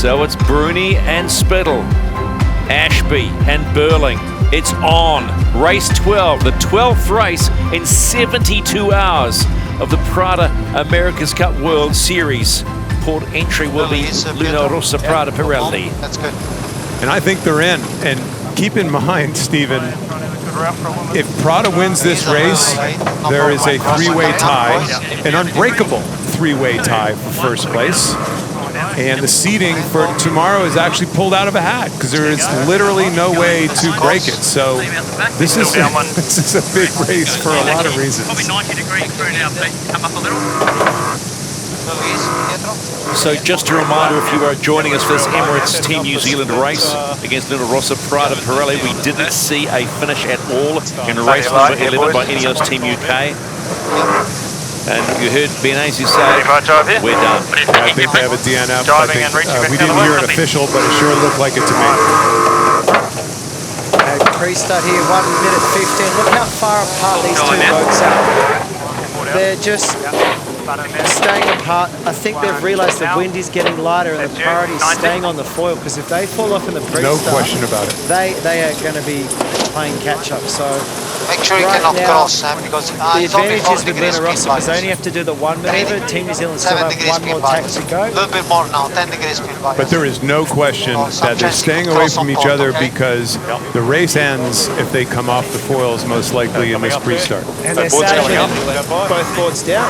So it's Bruni and Spittle, Ashby and Burling. It's on. Race 12, the 12th race in 72 hours of the Prada America's Cup World Series. Port entry will be Rossa Prada Pirelli. That's good. And I think they're in. And keep in mind, Stephen, if Prada wins this race, there is a three-way tie, an unbreakable three-way tie for first place. And the seeding for tomorrow is actually pulled out of a hat because there is literally no way to break it. So this is a big race for a lot of reasons. So just a reminder, if you are joining us for this Emirates Team New Zealand race against Rossa Prada Pirelli, we didn't see a finish at all in race number 11 by Ineos Team UK. And you heard Benazzi say, we're done. I think they have a DNF. I think, we didn't hear an official, but it sure looked like it to me. Pre-start here, 1 minute 15. Look how far apart these two boats are. They're just staying apart. I think they've realised the wind is getting lighter and the priority is staying on the foil, because if they fall off in the pre-start, no question about it, they are going to be playing catch-up. So make sure you cannot cross, because the advantage is with Rossa because they only have to do the one maneuver. Team New Zealand still have one more tack to go. A little bit more now, 10 degrees speed bias. But there is no question that they're staying away from each other because the race ends if they come off the foils, most likely in this pre-start. And they're sailing both boards down.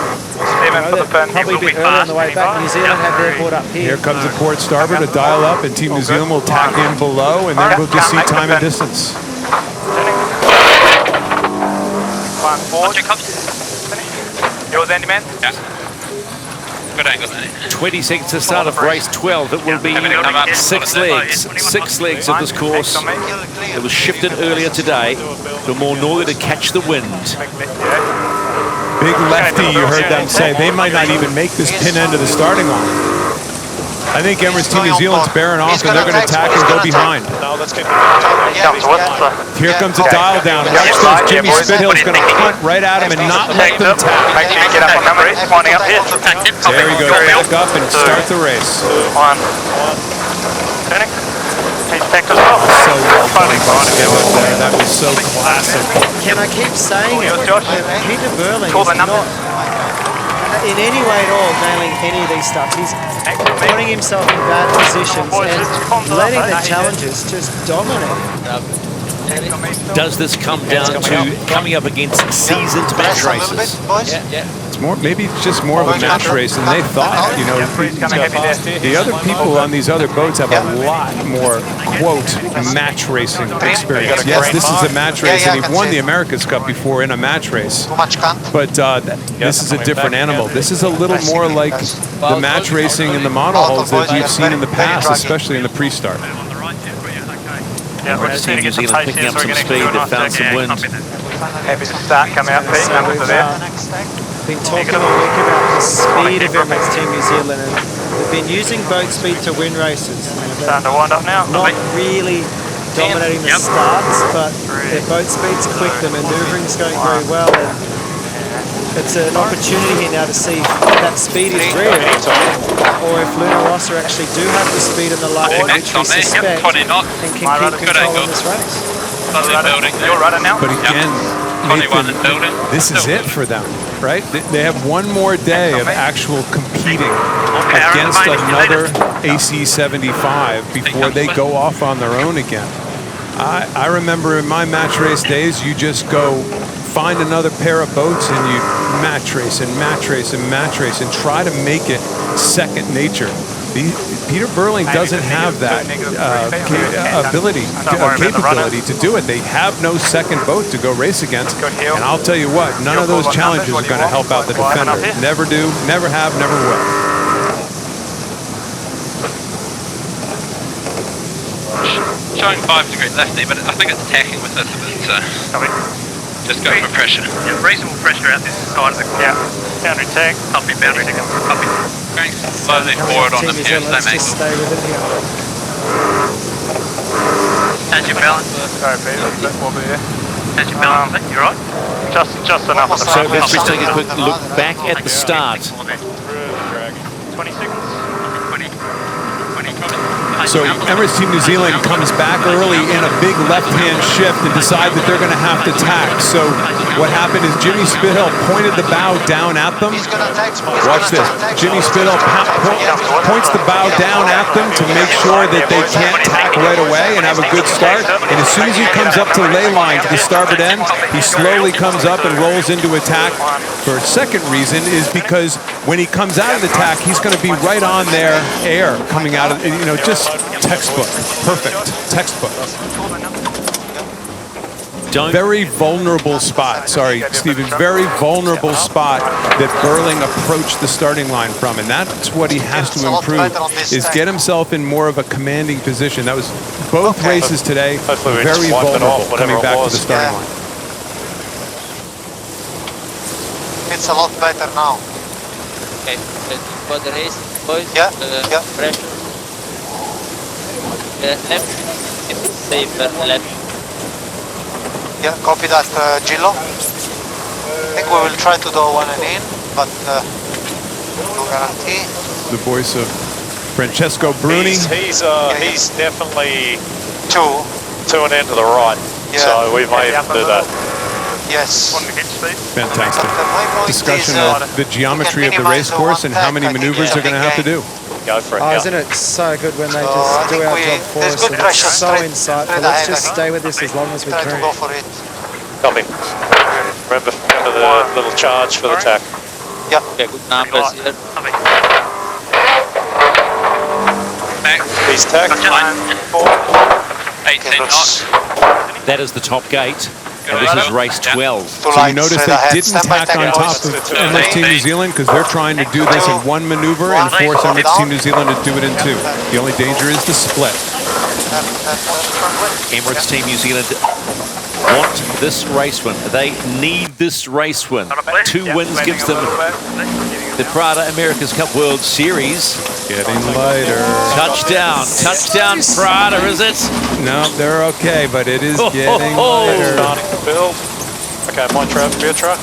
Probably a bit early on the way back. New Zealand have their board up here. Here comes the port starboard to dial up, and Team New Zealand will tack in below, and then we'll just see time and distance. Yours, Andy, man? Yeah. Good angle, 20 seconds to start of race 12. It will be 6 legs. 6 legs of this course. It was shifted earlier today to more northerly to catch the wind. Big lefty, you heard them say. They might not even make this pin end of the starting line. I think Emirates Team New Zealand's bearing off, and they're going to attack and go behind. Here comes a dial down. Watch those. Jimmy Spithill's going to hunt right at him and not let them tack. There he goes, back up and start the race. So well done. That was so classic. Can I keep saying it? Peter Burling is not in any way at all nailing any of these stuff. He's putting himself in bad positions and letting the challengers just dominate. Does this come down to coming up against seasoned match races? It's more, maybe it's just more of a match race than they thought. You know, the other people on these other boats have a lot more, quote, match racing experience. Yes, this is a match race, and he won the America's Cup before in a match race. But this is a different animal. This is a little more like the match racing in the monohulls that we've seen in the past, especially in the pre-start. Yeah, we're just seeing New Zealand picking up some speed. They've found some wind. Happy to start coming out, Pete. Numbers are there. Been talking all week about the speed of Emirates Team New Zealand, and they've been using boat speed to win races. Starting to wind up now. Not really dominating the starts, but their boat speed's quick. The manoeuvring's going very well, and it's an opportunity here now to see if that speed is real, or if Rossa actually do have the speed and the luck, which we suspect, and can keep control of this race. You're running now. But again, Nathan, this is it for them, right? They have one more day of actual competing against another AC75 before they go off on their own again. I remember in my match race days, you just go find another pair of boats and you match race and match race and match race and try to make it second nature. Peter Burling doesn't have that capability to do it. They have no second boat to go race against. And I'll tell you what, none of those challenges are going to help out the defender. Never do, never have, never will. Showing 5 degree lefty, but I think it's tacking with this a bit, so just go for pressure. Yeah, reasonable pressure out this side of the corner. Yeah, boundary tag. Copy, boundary tag. Copy. Going slowly forward on the here, same angle. Stay with it here. How's your balance? Sorry, Peter, we'll be there. How's your balance, mate? You right? Just enough on the So let's just take a quick look back at the start. 20 seconds. 20. So Emirates Team New Zealand comes back early in a big left-hand shift and decide that they're going to have to tack. So what happened is Jimmy Spithill pointed the bow down at them. Watch this. Jimmy Spithill points the bow down at them to make sure that they can't tack right away and have a good start. And as soon as he comes up to ley line to the starboard end, he slowly comes up and rolls into attack. For a second reason is because when he comes out of the tack, he's going to be right on their air coming out of, just textbook. Perfect. Textbook. Very vulnerable spot. Sorry, Stephen. Very vulnerable spot that Burling approached the starting line from. And that's what he has to improve, is get himself in more of a commanding position. That was both races today, very vulnerable coming back to the starting line. It's a lot better now. Okay, for the race, boys, pressure. Left, if it's safer, left. Yeah, copy that, Gillo. I think we will try to do one and in, but no guarantee. The voice of Francesco Bruni. He's definitely two and in to the right, so we may even do that. Yes. Fantastic. Discussion of the geometry of the race course and how many maneuvers they're going to have to do. Go for it. Oh, isn't it so good when they just do our job for us? It's so insightful. Let's just stay with this as long as we Try to can. go for it. Copy. Remember the little charge for the tack. Yeah. Okay, good numbers here. He's tacked. 18 knots. That is the top gate. And this is race 12. So you notice they didn't tack on top of Emirates Team New Zealand because they're trying to do this in one maneuver and force Emirates Team New Zealand to do it in two. The only danger is the split. Emirates Team New Zealand want this race win. They need this race win. 2 wins gives them the Prada America's Cup World Series. Getting lighter. Touchdown. Touchdown Prada, is it? No, they're okay, but it is getting lighter. Starting to build. Okay, my trap, your trap.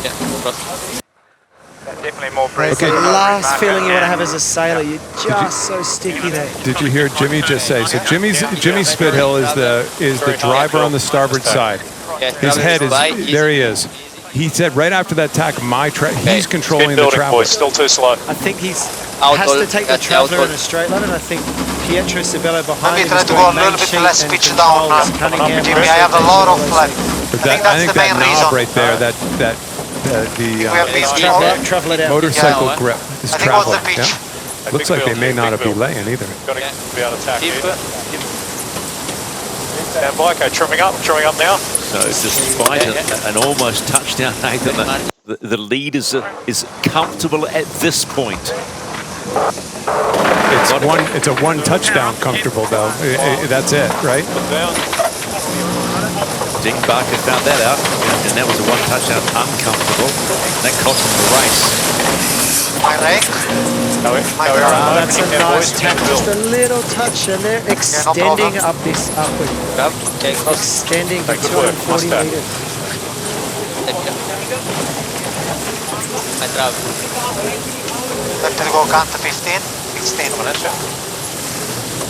Definitely more breath. Okay. The last feeling you want to have as a sailor, you're just so sticky there. Did you hear Jimmy just say? So Jimmy Spithill is the driver on the starboard side. His head is, there he is. He said right after that tack, he's controlling the traveler. Still too slow. I think has to take the traveler in a straight line, and I think Pietro Sibello behind him Maybe try is to go a little bit less pitch down. Jimmy, I have a lot of flat. I think that knob right there, the travel it out. motorcycle grip is traveling. the pitch. Yeah. Looks like they may not have been laying either. Got to be able to tack here. Stand by, okay, trimming up now. So despite an almost touchdown, Nathan, the lead is comfortable at this point. It's a one touchdown comfortable though. That's it, right? Dick Barker found that out, and that was a 1 touchdown uncomfortable. That cost him the race. My leg. That's a nice tap, just a little touch, and they're extending up this upward. Extending to 240 meters. Let it go count to 15, 16.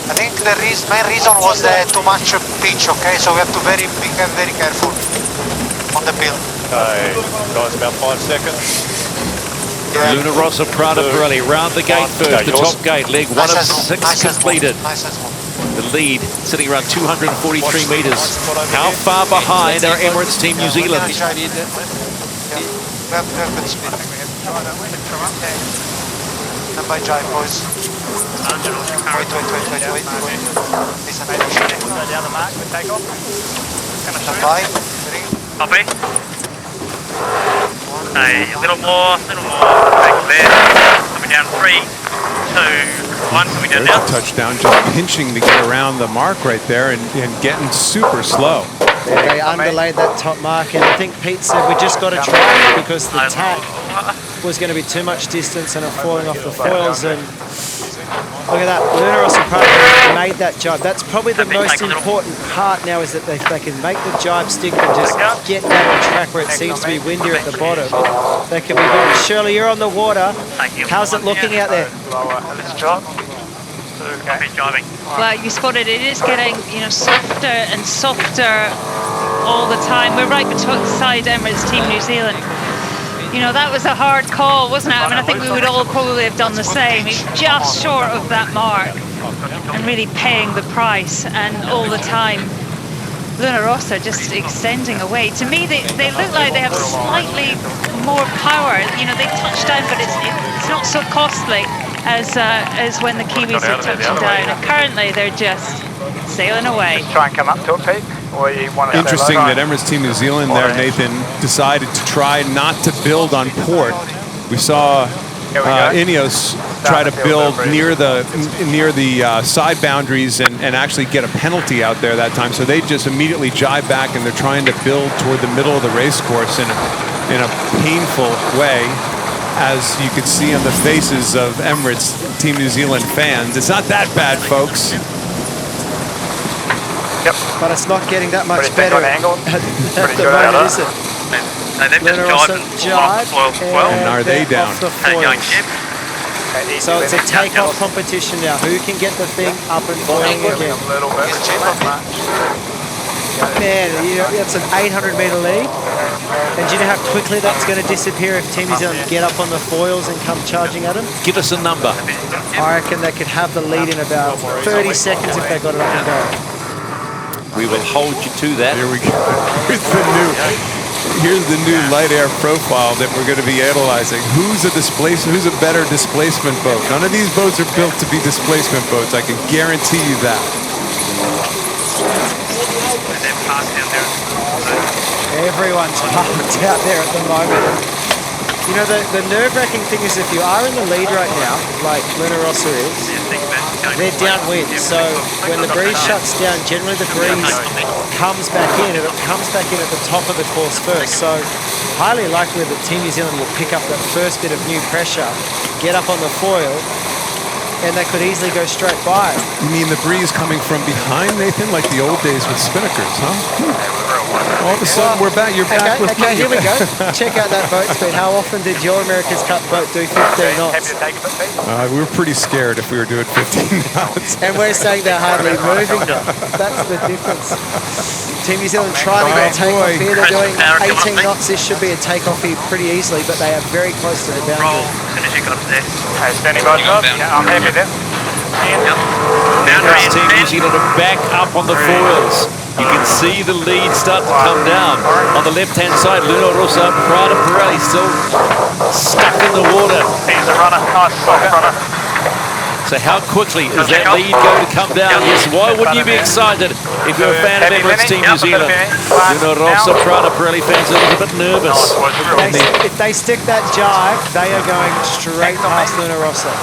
I think the main reason was too much pitch, okay? So we have to be very careful on the build. Okay, guys, about 5 seconds. Yeah. Luna Rossa, Prada Pirelli, round the gate first, Okay, the top gate, leg 1 of 6 completed. Nice as well. The lead sitting around 243 meters. How far behind are Emirates Team New Zealand? We have good speed. Stand by jive, boys. Wait. Listen. Down the mark, we take off. Stand by. 3. Copy. A little more. Back there. Coming down 3, 2, 1. Coming down now. Touchdown, just pinching to get around the mark right there and getting super slow. They underlaid that top mark, and I think Pete said we just got to try it because the tack was going to be too much distance and it falling off the foils. And look at that, Luna Rossa Prada made that jibe. That's probably the most important part now, is that they can make the jibe stick and just get that on track where it seems to be windier at the bottom. They can be good. Shirley, you're on the water. How's it looking out there? Let's drop. Okay. Driving. Well, you spotted it is getting, you know, softer and softer all the time. We're right beside Emirates Team New Zealand. You know, that was a hard call, wasn't it? I mean, I think we would all probably have done the same. He's just short of that mark and really paying the price, and all the time Rossa just extending away. To me, they look like they have slightly more power. You know, they touch down, but it's not so costly as when the Kiwis are touching down. And currently, they're just sailing away. Just try and come up to a peak, or you want to Interesting that Emirates Team New Zealand there, Nathan, decided to try not to build on port. We saw Ineos try to build near the side boundaries and actually get a penalty out there that time. So they just immediately jive back, and they're trying to build toward the middle of the race course in a painful way, as you can see on the faces of Emirates Team New Zealand fans. It's not that bad, folks. Yep. But it's not getting that much better at the moment, is it? They've just jived and are they down? Off the foils. So it's a take-off competition now. Who can get the thing up and foiling again? Man, you know, it's an 800-meter lead. And do you know how quickly that's going to disappear if Team New Zealand get up on the foils and come charging at them? Give us a number. I reckon they could have the lead in about 30 seconds if they got it up and going. We will hold you to that. Here we go. Here's the new light air profile that we're going to be analyzing. Who's a better displacement boat? None of these boats are built to be displacement boats. I can guarantee you that. Everyone's parked out there at the moment. You know, the nerve-wracking thing is if you are in the lead right now, like Rossa is, they're downwind. So when the breeze shuts down, generally the breeze comes back in, and it comes back in at the top of the course first. So highly likely that Team New Zealand will pick up that first bit of new pressure, get up on the foil, and they could easily go straight by. You mean the breeze coming from behind, Nathan, like the old days with spinnakers, huh? All of a sudden, we're back. You're back with me. Okay, here we go. Check out that boat speed. How often did your America's Cup boat do 15 knots? We were pretty scared if we were doing 15 knots. And we're saying they're hardly moving. That's the difference. Team New Zealand trying to get a takeoff here. They're doing 18 knots. This should be a takeoff here pretty easily, but they are very close to the boundary. Roll as soon as you got up there. Okay, standing by. Yeah, I'm happy there. Emirates Team New Zealand are back up on the foils. You can see the lead start to come down. On the left-hand side, Rossa, Prada Pirelli still stuck in the water. He's a runner, nice soft runner. So how quickly is that lead going to come down? Yes, why wouldn't you be excited if you're a fan of Emirates Team New Zealand? Rossa, Prada Pirelli fans are a little bit nervous. If they stick that jive, they are going straight past Rossa.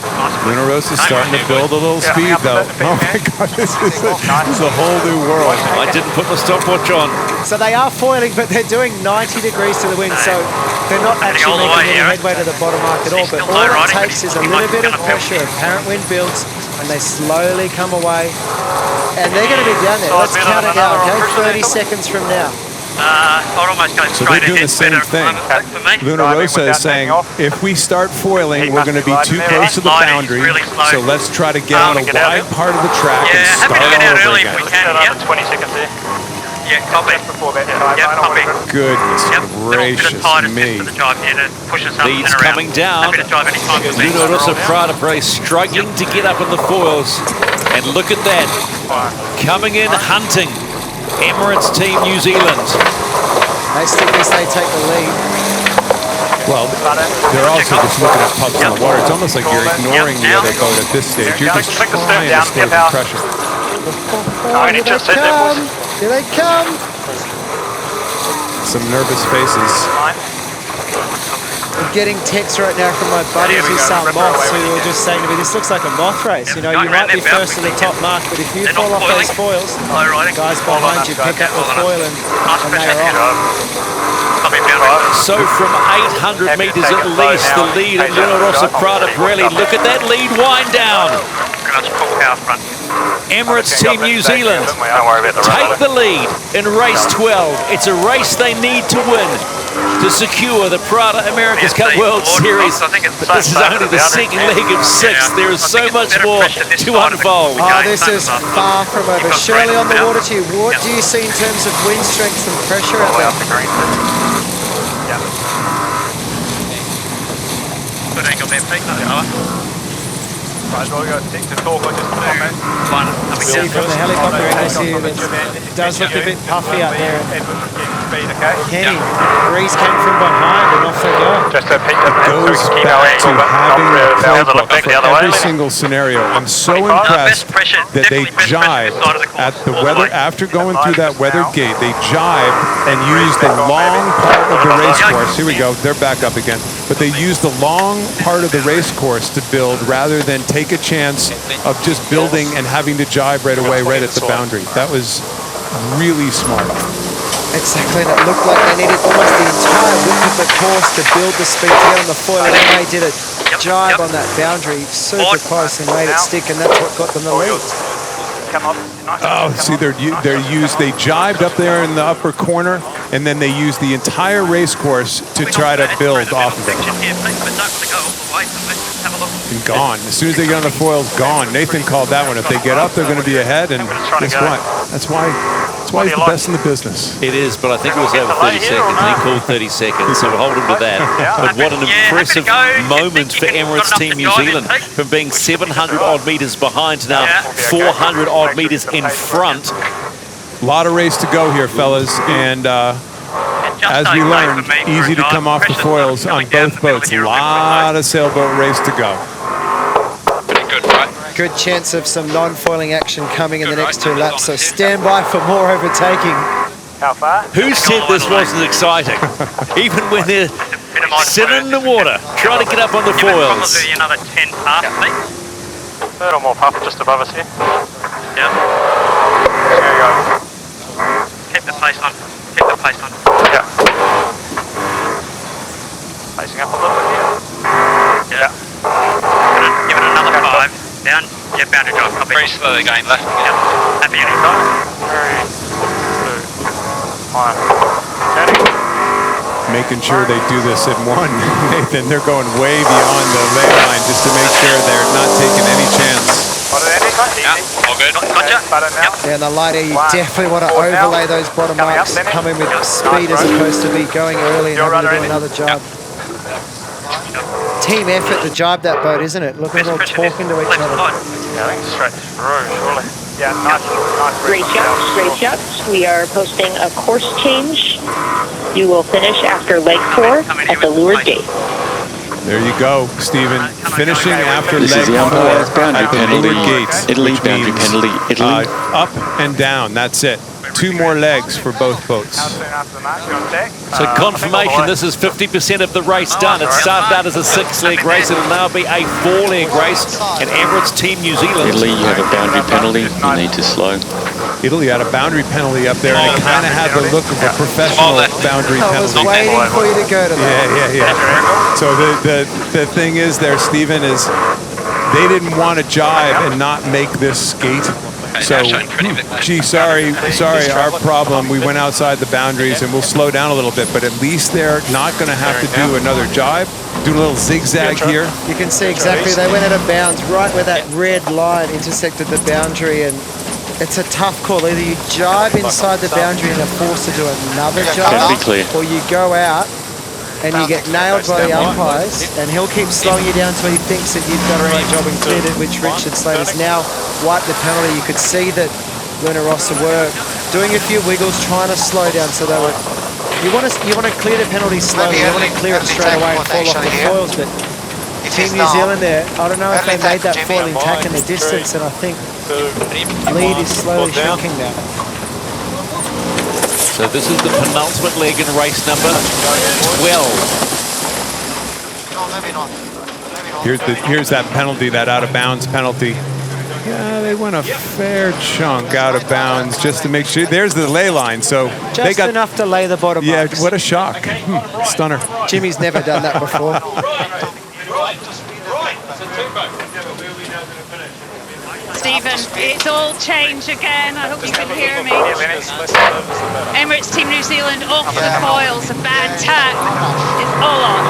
Rossa's starting to build a little speed, though. Oh my God, this is a whole new world. I didn't put my stopwatch on. So they are foiling, but they're doing 90 degrees to the wind, so they're not actually making any headway to the bottom mark at all. But all it takes is a little bit of pressure, apparent wind builds, and they slowly come away. And they're going to be down there. Let's count it down, okay? 30 seconds from now. So they're doing the same thing. Rossa is saying, if we start foiling, we're going to be too close to the boundary, so let's try to get on a wide part of the track and start all over again. 20 seconds there. Yeah, copy. Goodness gracious me. Lead's coming down. Rossa, Prada Pirelli struggling to get up on the foils. And look at that. Coming in hunting. Emirates Team New Zealand. They stick this, they take the lead. Well, they're also just looking at pups in the water. It's almost like you're ignoring the other boat at this stage. You're just trying to stay with pressure. Here they come. Some nervous faces. I'm getting texts right now from my buddies who sell moths who are just saying to me, this looks like a moth race. You know, you might be first to the top mark, but if you fall off those foils, guys behind you pick up the foil and they are off. So from 800 metres at least, the lead of Rossa, Prada Pirelli. Look at that lead wind down. Emirates Team New Zealand take the lead in race 12. It's a race they need to win. to secure the Prada America's Cup World Series. But this is only the second leg of 6. There is so much more to unfold. Oh, this is far from over. Shirley, on the water to you. What do you see in terms of wind strength and pressure out there? Good angle there, Pete. Right, well, we got 6 to talk. I just See from the helicopter, I see it does look a bit puffy out there. Kenny, breeze came from behind and off they go. Just to Pete, goes back to having a playbook for every single scenario. I'm so impressed that they jibed at the weather, after going through that weather gate, they jibed and used the long part of the race course. Here we go, they're back up again. But they used the long part of the race course to build rather than take a chance of just building and having to jibe right away, right at the boundary. That was really smart. Exactly, and it looked like they needed almost the entire width of the course to build the speed to get on the foil, and then they did a jibe on that boundary super close and made it stick, and that's what got them the lead. Oh, see, they jibed up there in the upper corner, and then they used the entire race course to try to build off of it. And gone. As soon as they get on the foils, gone. Nathan called that one. If they get up, they're going to be ahead, and guess what? That's why he's the best in the business. It is, but I think it was over 30 seconds. He called 30 seconds, so we'll hold him to that. But what an impressive moment for Emirates Team New Zealand, from being 700-odd metres behind to now 400-odd metres in front. A lot of race to go here, fellas, and as we learned, easy to come off the foils on both boats. A lot of sailboat race to go. Pretty good, right? Good chance of some non-foiling action coming in the next 2 laps, so stand by for more overtaking. How far? Who said this wasn't exciting? Even when they're sitting in the water, trying to get up on the foils. Probably another 10 past, Pete. Third or more puff just above us here. Yeah. There you go. Keep the pace on. Keep the pace on. Yeah. Pacing up a little bit here. Yeah. Give it another 5. Down. Yeah, boundary drive. Copy. Very slowly going left. Yeah. Happy anytime. 3, 2, 1. Turning. Making sure they do this in one. Nathan, they're going way beyond the lay line just to make sure they're not taking any chance. Yeah, all good. Gotcha. Yeah, and the light air, you definitely want to overlay those bottom marks, come in with speed as opposed to be going early and having to do another job. Team effort to jibe that boat, isn't it? Look at them all talking to each other. Yeah, I think straight through, surely. Yeah, nice Great shots. We are posting a course change. You will finish after leg 4 at the leeward gate. There you go, Stephen. Finishing after leg 4 at the leeward gates. Italy, boundary penalty, Italy. Up and down, that's it. 2 more legs for both boats. So confirmation, this is 50% of the race done. It started out as a 6-leg race. It'll now be a 4-leg race. And Emirates Team New Zealand. Italy, you have a boundary penalty. You need to slow. Italy had a boundary penalty up there, and it kind of had the look of a professional boundary penalty. I was waiting for you to go to that. Yeah. So the thing is there, Stephen, is they didn't want to jibe and not make this skate. So, gee, sorry, our problem. We went outside the boundaries, and we'll slow down a little bit. But at least they're not going to have to do another jibe, do a little zigzag here. You can see exactly, they went out of bounds right where that red line intersected the boundary, and it's a tough call. Either you jibe inside the boundary and are forced to do another jibe, or you go out and you get nailed by the umpires, and he'll keep slowing you down until he thinks that you've done a right job and cleared it, which Richard Slater's now wiped the penalty. You could see that Rossa were doing a few wiggles, trying to slow down, so they were. You want to clear the penalty slowly. You don't want to clear it straight away and fall off the foils. But Team New Zealand there, I don't know if they made that foiling tack in the distance, and I think lead is slowly shrinking now. So this is the penultimate leg in race number 12. Here's that penalty, that out of bounds penalty. Yeah, they went a fair chunk out of bounds just to make sure. There's the lay line, so just they got enough to lay the bottom marks. Yeah, what a shock. Stunner. Jimmy's never done that before. Stephen. It's all change again. I hope you can hear me. Emirates Team New Zealand off the foils. A bad tack is all on.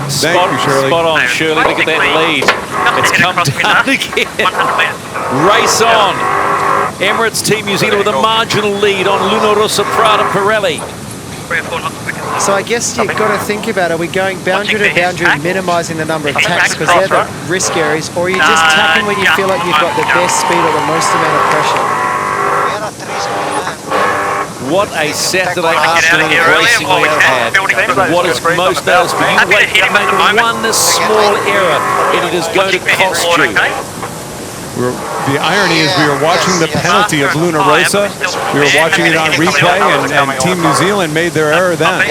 Thank you, Shirley. Spot on, Shirley. Look at that lead. It's come down again. Race on. Emirates Team New Zealand with a marginal lead on Rossa Prada Pirelli. So I guess you've got to think about, are we going boundary to boundary, minimising the number of tacks because they're the risk areas, or are you just tacking when you feel like you've got the best speed or the most amount of pressure? What a Saturday afternoon of racing we have had. What is most noticeable, you make one small error and it is going to cost you. The irony is we were watching the penalty of Rossa. We were watching it on replay, and Team New Zealand made their error then.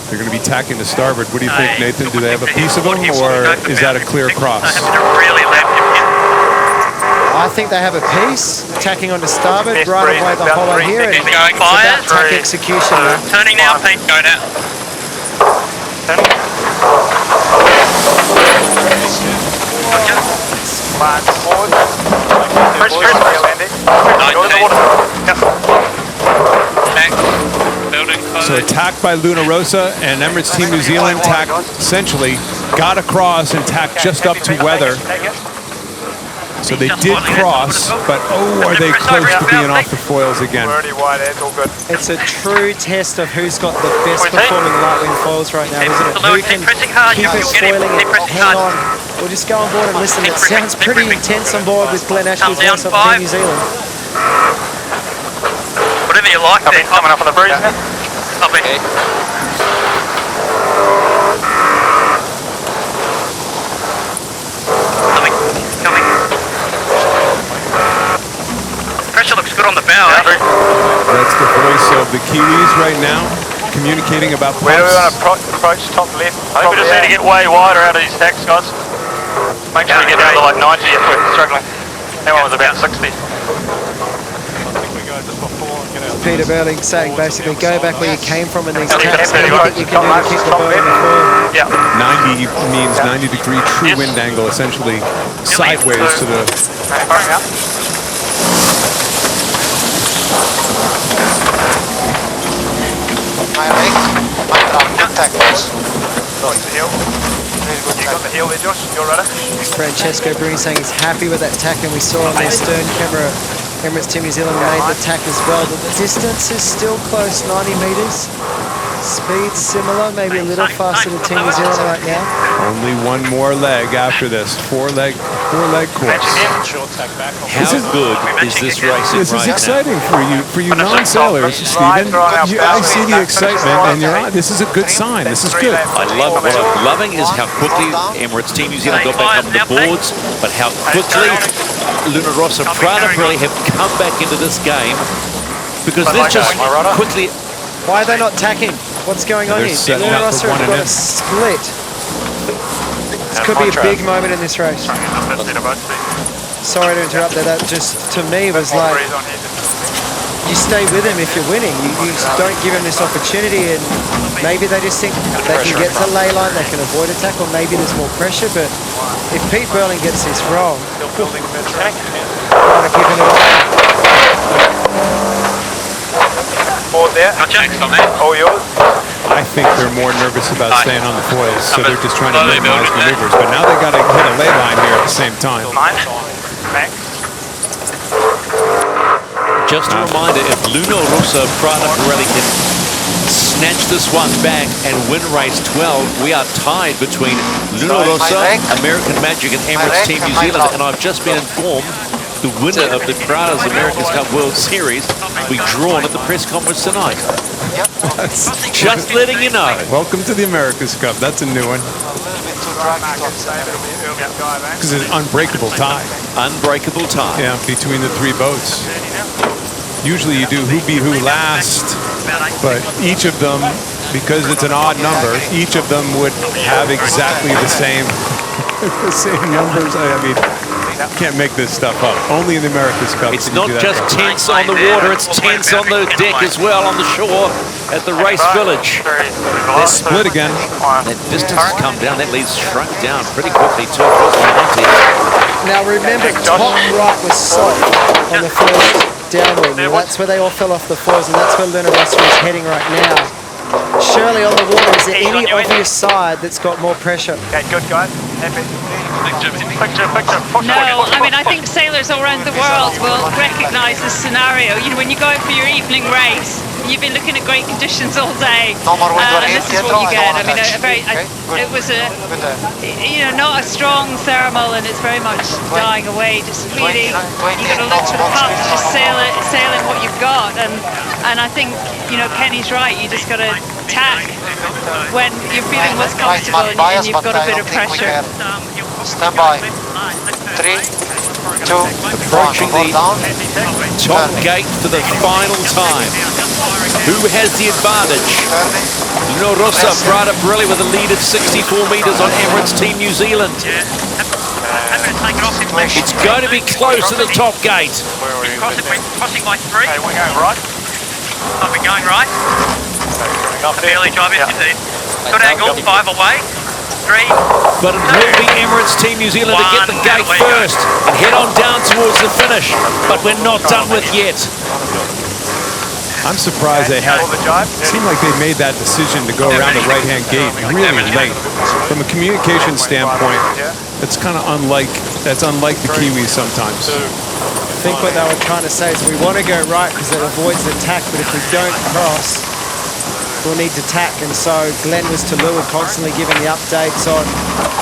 They're going to be tacking to starboard. What do you think, Nathan? Do they have a piece of them, or is that a clear cross? I think they have a piece, tacking onto starboard, right away the hollow here, and it's about tack execution. Turning now, Pete, go now. So attack by Rossa, and Emirates Team New Zealand tack essentially got across and tacked just up to weather. So they did cross, but oh, are they close to being off the foils again? It's a true test of who's got the best performing light wing foils right now, isn't it? Who can keep it foiling and hang on. We'll just go on board and listen. It sounds pretty intense on board with Glenn Ashley's voice up in New Zealand. Whatever you like, then coming up on the breeze now. Okay. Coming. Pressure looks good on the bow, eh? That's the voice of the Kiwis right now, communicating about pumps. Where do we want to approach top left? I think we just need to get way wider out of these tacks, guys. Make sure we get down to like 90 if we're struggling. That one was about 60. Peter Burling saying basically go back where you came from in these tacks, anything that you can do to keep the boat in the foil. Yeah. 90 means 90-degree true wind angle, essentially sideways to the... My leg, my drum, good tackles. Nice heel. You got the heel there, Josh? You're right. Francesco Bruni saying he's happy with that tack, and we saw on their stern camera Emirates Team New Zealand made the tack as well, but the distance is still close, 90 metres. Speed similar, maybe a little faster to Team New Zealand right now. Only one more leg after this, four-leg course. How good is this racing This is right exciting for you non-sailors, Stephen. I see the excitement, and you're on. This is a good sign. This is good. I love what I'm loving is how quickly Emirates Team New Zealand got back up the boards, but how quickly Rossa Prada Pirelli have come back into this game, because this just quickly... Why are they not tacking? What's going on here? Rossa have got a split. This could be a big moment in this race. Sorry to interrupt there. That just, to me, was like, you stay with him if you're winning. You don't give him this opportunity, and maybe they just think they can get to ley line, they can avoid attack, or maybe there's more pressure. But if Pete Burling gets this wrong, kind of giving it up. Board there. All yours. I think they're more nervous about staying on the foils, so they're just trying to minimize maneuvers. But now they got to hit a ley line here at the same time. Just a reminder, if Rossa Prada Pirelli can snatch this one back and win race 12, we are tied between Rossa, American Magic, and Emirates Team New Zealand. And I've just been informed the winner of the Prada's America's Cup World Series will be drawn at the press conference tonight. Just letting you know. Welcome to the America's Cup. That's a new one. Because it's an unbreakable tie. Unbreakable tie. Yeah, between the three boats. Usually you do who beat who last, but each of them, because it's an odd number, each of them would have exactly the same numbers. I mean, Can't make this stuff up. Only in the America's Cup. It's not just tents on the water, it's tents on the deck as well, on the shore at the race village. They're split again. That distance has come down, that lead's shrunk down pretty quickly too. Now remember, top right was soft on the first downwind. And that's where they all fell off the foils, and that's where Luna Rossa is heading right now. Surely on the water, is there any obvious side that's got more pressure? Okay, good guys. Happy. No, I mean, I think sailors all around the world will recognise this scenario. You know, when you go out for your evening race, you've been looking at great conditions all day, and this is what you get. I mean, it was not a strong thermal, and it's very much dying away. Just really, you got to look to the pups, just sailing what you've got, and I think Kenny's right. You just got to tack when you're feeling most comfortable and you've got a bit of pressure. Stand by. 3, 2, approaching the top gate for the final time. Who has the advantage? Rossa, Prada Cup with a lead of 64 metres on Emirates Team New Zealand. It's going to be close to the top gate. Crossing by 3. Okay, we're going right. We're going right. Barely driving, indeed. Good angle, 5 away. 3. But it will be Emirates Team New Zealand to get the gate first and head on down towards the finish. But we're not done with yet. I'm surprised they had. It seemed like they made that decision to go around the right-hand gate really late. From a communication standpoint, it's kind of unlike the Kiwis sometimes. I think what they were trying to say is we want to go right because it avoids the tack, but if we don't cross, we'll need to tack. And so Glenn was to Lua constantly giving the updates on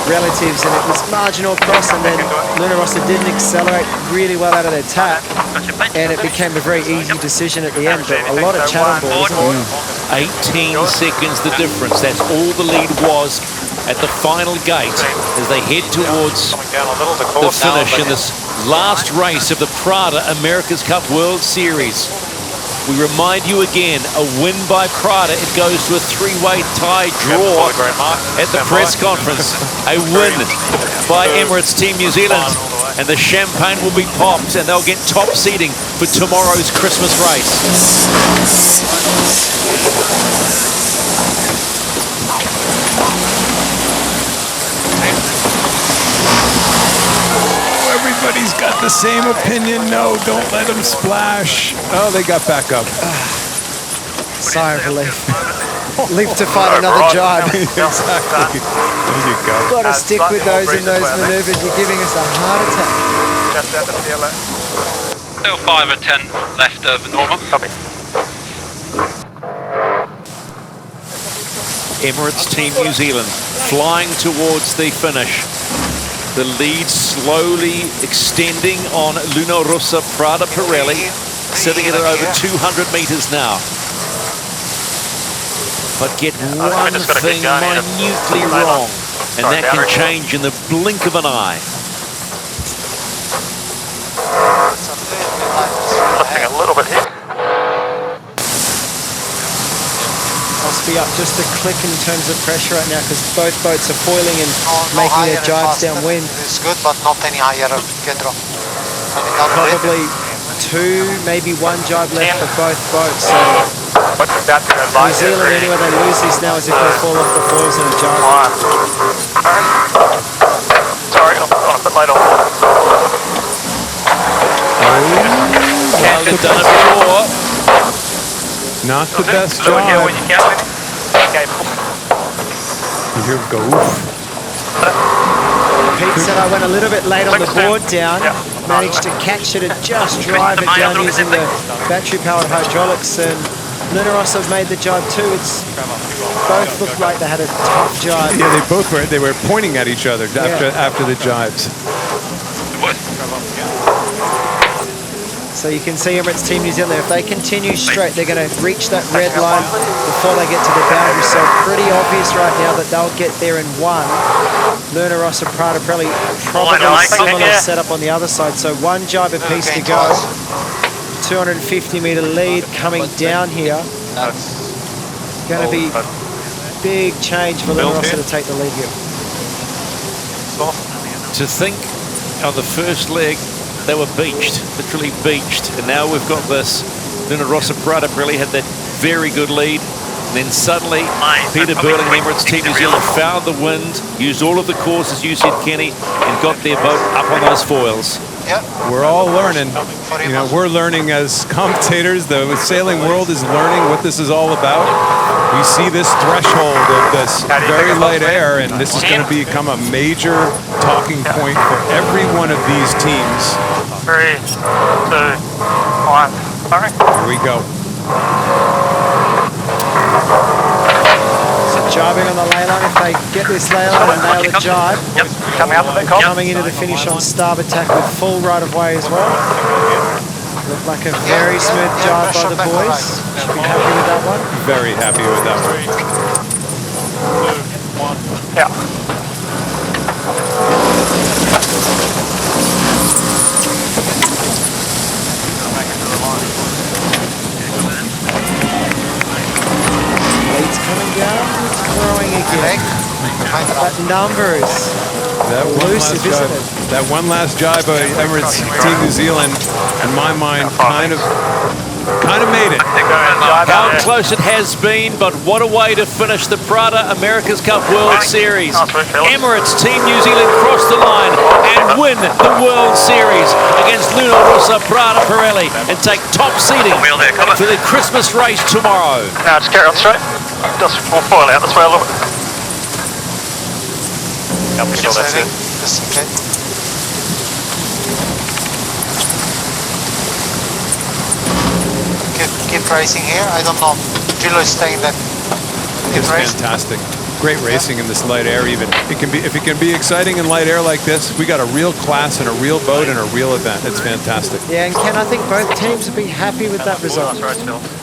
relatives, and it was marginal cross, and then Luna Rossa didn't accelerate really well out of their tack, and it became a very easy decision at the end, but a lot of chat on board, isn't it? 18 seconds the difference. That's all the lead was at the final gate as they head towards the finish in this last race of the Prada America's Cup World Series. We remind you again, a win by Prada, it goes to a 3-way tie draw at the press conference. A win by Emirates Team New Zealand, and the champagne will be popped and they'll get top seating for tomorrow's Christmas race. Everybody's got the same opinion. No, don't let them splash. Oh, they got back up. Sigh of relief. Leave to fight another jibe. Exactly. There you go. Got to stick with those in those manoeuvres. You're giving us a heart attack. Just out the field. Still 5 or 10 left of normal. Copy. Emirates Team New Zealand flying towards the finish. The lead slowly extending on Luna Rossa Prada Pirelli, sitting at over 200 metres now. But get one thing minutely wrong, and that can change in the blink of an eye. Lifting a little bit here. Must be up just a click in terms of pressure right now because both boats are foiling and making their jibes downwind. It's good, but not any higher Kedro. Probably 2, maybe 1 jibe left for both boats. So New Zealand, anyway, they lose this now as if they fall off the foils in a jibe. Sorry, I'm a bit late on. Well, they've done it before. Not the best job. Here when you count. Okay. Here we go. Pete said I went a little bit late on the board down, managed to catch it and just drive it down using the battery-powered hydraulics, and Luna Rossa have made the jibe too. It's both looked like they had a tough jibe. Yeah, they both were. They were pointing at each other after the jibes. So you can see Emirates Team New Zealand, if they continue straight, they're going to reach that red line before they get to the boundary. So pretty obvious right now that they'll get there in 1. Luna Rossa, Prada Pirelli, probably similar setup on the other side. So 1 jibe apiece to go. 250-metre lead coming down here. Going to be big change for Luna Rossa to take the lead here. To think on the first leg, they were beached, literally beached. And now we've got this. Luna Rossa Prada Pirelli had that very good lead. And then suddenly, Peter Burling, Emirates Team New Zealand, found the wind, used all of the courses, you said, Kenny, and got their boat up on those foils. Yeah. We're all learning. You know, we're learning as commentators. The sailing world is learning what this is all about. We see this threshold of this very light air, and this is going to become a major talking point for every one of these teams. 3, 2, 1. Here we go. Jibing on the ley line. If they get this ley line and nail the jibe, coming into the finish on starboard tack with full right of way as well. Looked like a very smooth jibe by the boys. Should be happy with that one. Very happy with that one. 2, 1. Yeah. Lead's coming down. It's growing again. That number is elusive, isn't it? That one last jibe by Emirates Team New Zealand, in my mind, kind of made it. How close it has been, but what a way to finish the Prada America's Cup World Series. Emirates Team New Zealand cross the line and win the World Series against Luna Rossa Prada Pirelli and take top seating for the Christmas race tomorrow. Now just carry on straight. Just we'll foil out this way a little bit. Yep, still that's it. Keep racing here. I don't know. Gillo is saying that. It's fantastic. Great racing in this light air. Even if it can be exciting in light air like this, we got a real class and a real boat and a real event. It's fantastic. Yeah, and Ken, I think both teams will be happy with that result.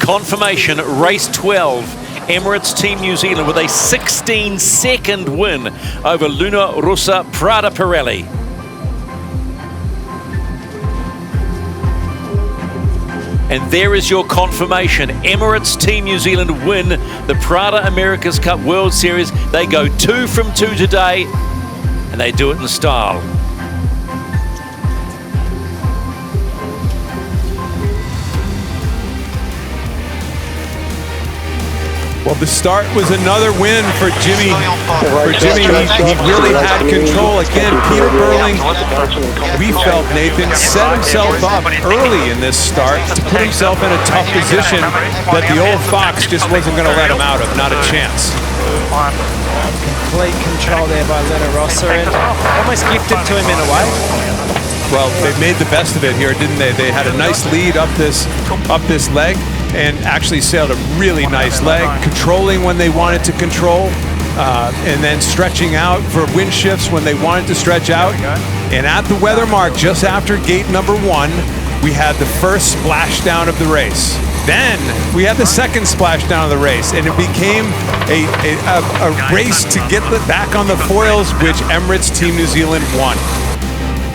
Confirmation, race 12. Emirates Team New Zealand with a 16-second win over Luna Rossa Prada Pirelli. And there is your confirmation. Emirates Team New Zealand win the Prada America's Cup World Series. They go 2 from 2 today, and they do it in style. Well, the start was another win for Jimmy. He really had control. Again, Peter Burling, we felt, Nathan, set himself up early in this start to put himself in a tough position that the old Fox just wasn't going to let him out of. Not a chance. Complete control there by Luna Rossa, and almost gifted to him in a way. Well, they made the best of it here, didn't they? They had a nice lead up this leg, and actually sailed a really nice leg, controlling when they wanted to control, and then stretching out for wind shifts when they wanted to stretch out. And at the weather mark, just after gate number 1, we had the first splashdown of the race. Then we had the second splashdown of the race, and it became a race to get back on the foils, which Emirates Team New Zealand won.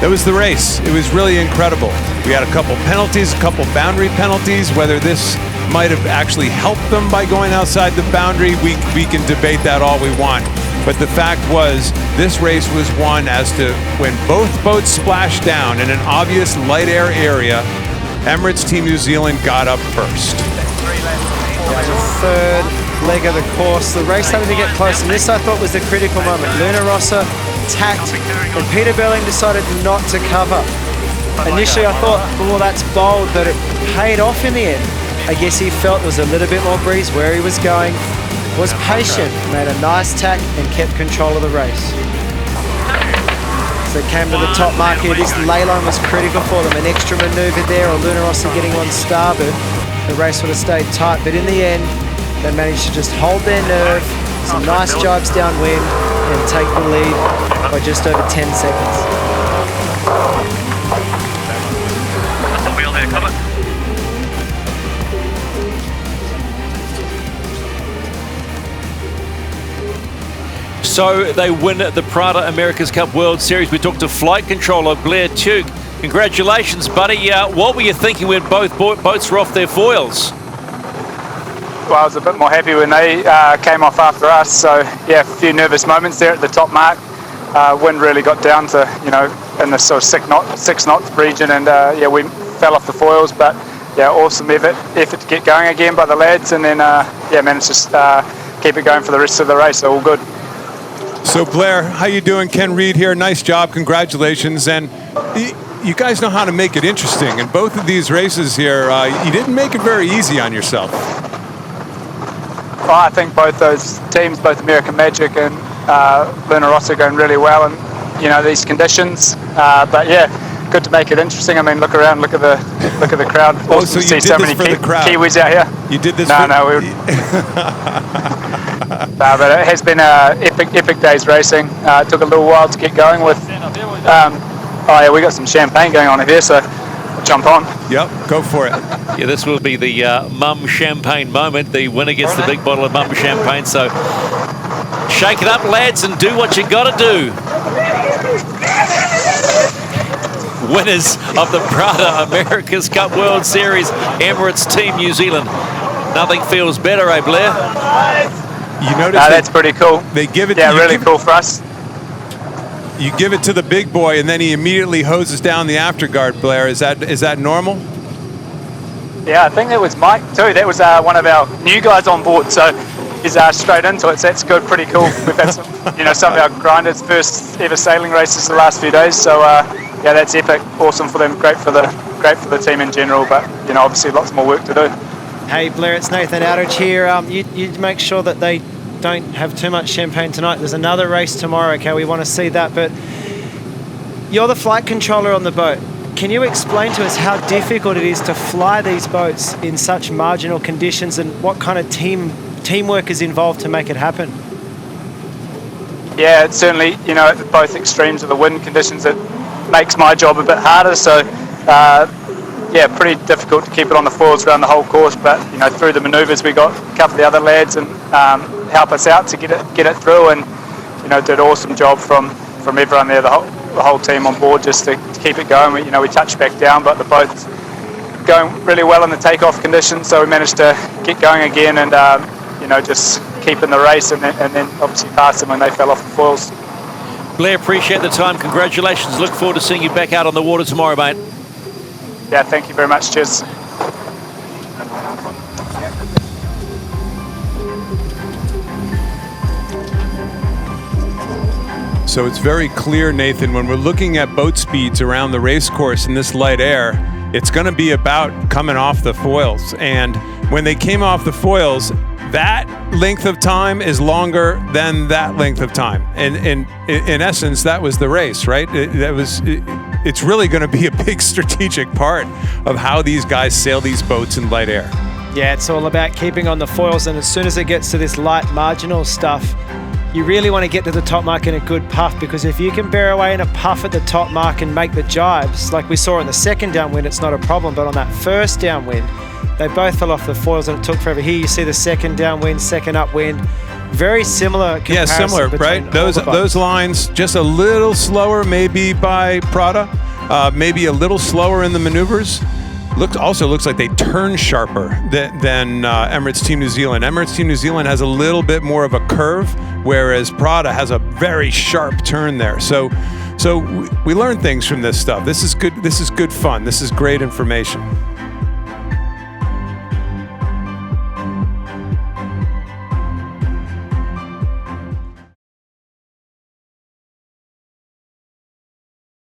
That was the race. It was really incredible. We had a couple penalties, a couple boundary penalties. Whether this might have actually helped them by going outside the boundary, we can debate that all we want. But the fact was, this race was won as to when both boats splashed down in an obvious light air area, Emirates Team New Zealand got up first. Yeah, the third leg of the course. The race started to get close, and this I thought was the critical moment. Luna Rossa tacked, and Peter Burling decided not to cover. Initially I thought, well, that's bold, but it paid off in the end. I guess he felt there was a little bit more breeze where he was going, was patient, made a nice tack, and kept control of the race. So it came to the top mark here. This ley line was critical for them. An extra manoeuvre there, or Luna Rossa getting on starboard, the race would have stayed tight, but in the end, they managed to just hold their nerve, some nice jibes downwind, and take the lead by just over 10 seconds. Wheel there, cover. So they win the Prada America's Cup World Series. We talked to flight controller Blair Tuke. Congratulations, buddy. What were you thinking when both boats were off their foils? Well, I was a bit more happy when they came off after us. So yeah, a few nervous moments there at the top mark. Wind really got down to, in the sort of 6 knots region, and yeah, we fell off the foils, but yeah, awesome effort to get going again by the lads, and then yeah, managed to keep it going for the rest of the race. So all good. So Blair, how you doing? Ken Reed here. Nice job, congratulations. And you guys know how to make it interesting. In both of these races here, you didn't make it very easy on yourself. Well, I think both those teams, both American Magic and Rossa, are going really well in these conditions. But yeah, good to make it interesting. I mean, look around, look at the crowd. Awesome so to see so many Kiwis out here. You did this? No. But it has been epic days racing. It took a little while to get going with. Oh yeah, we got some champagne going on here, so we'll jump on. Yep, go for it. Yeah, this will be the mum champagne moment. The winner gets the big bottle of mum champagne. So shake it up, lads, and do what you got to do. Winners of the Prada America's Cup World Series, Emirates Team New Zealand. Nothing feels better, eh, Blair? You notice that's pretty cool. They give it. Yeah, really cool for us. You give it to the big boy, and then he immediately hoses down the afterguard. Blair, is that normal? Yeah, I think that was Mike too. That was one of our new guys on board, so he's straight into it. So that's good, pretty cool. We've had some, some of our grinders' first ever sailing races the last few days. So yeah, that's epic. Awesome for them. Great for the team in general. But obviously lots more work to do. Hey Blair, it's Nathan Outridge here. You make sure that they don't have too much champagne tonight. There's another race tomorrow, okay? We want to see that, but you're the flight controller on the boat. Can you explain to us how difficult it is to fly these boats in such marginal conditions, and what kind of teamwork is involved to make it happen? Yeah, it's certainly, at both extremes of the wind conditions, it makes my job a bit harder. So yeah, pretty difficult to keep it on the foils around the whole course, but through the manoeuvres we got a couple of the other lads and help us out to get it through, and did an awesome job from everyone there, the whole team on board, just to keep it going. We touched back down, but the boat's going really well in the takeoff conditions, so we managed to get going again and just keep in the race, and then obviously pass them when they fell off the foils. Blair, appreciate the time. Congratulations. Look forward to seeing you back out on the water tomorrow, mate. Yeah, thank you very much. Cheers. So it's very clear, Nathan, when we're looking at boat speeds around the race course in this light air, it's going to be about coming off the foils. And when they came off the foils, that length of time is longer than that length of time. And in essence, that was the race, right? It's really going to be a big strategic part of how these guys sail these boats in light air. Yeah, it's all about keeping on the foils, and as soon as it gets to this light marginal stuff, you really want to get to the top mark in a good puff, because if you can bear away in a puff at the top mark and make the jibes, like we saw in the second downwind, it's not a problem, but on that first downwind, they both fell off the foils and it took forever. Here you see the second downwind, second upwind. Very similar comparison. Yeah, similar, right? Those lines just a little slower maybe by Prada, maybe a little slower in the maneuvers. Also looks like they turn sharper than Emirates Team New Zealand. Emirates Team New Zealand has a little bit more of a curve, whereas Prada has a very sharp turn there. So we learn things from this stuff. This is good. This is good fun. This is great information.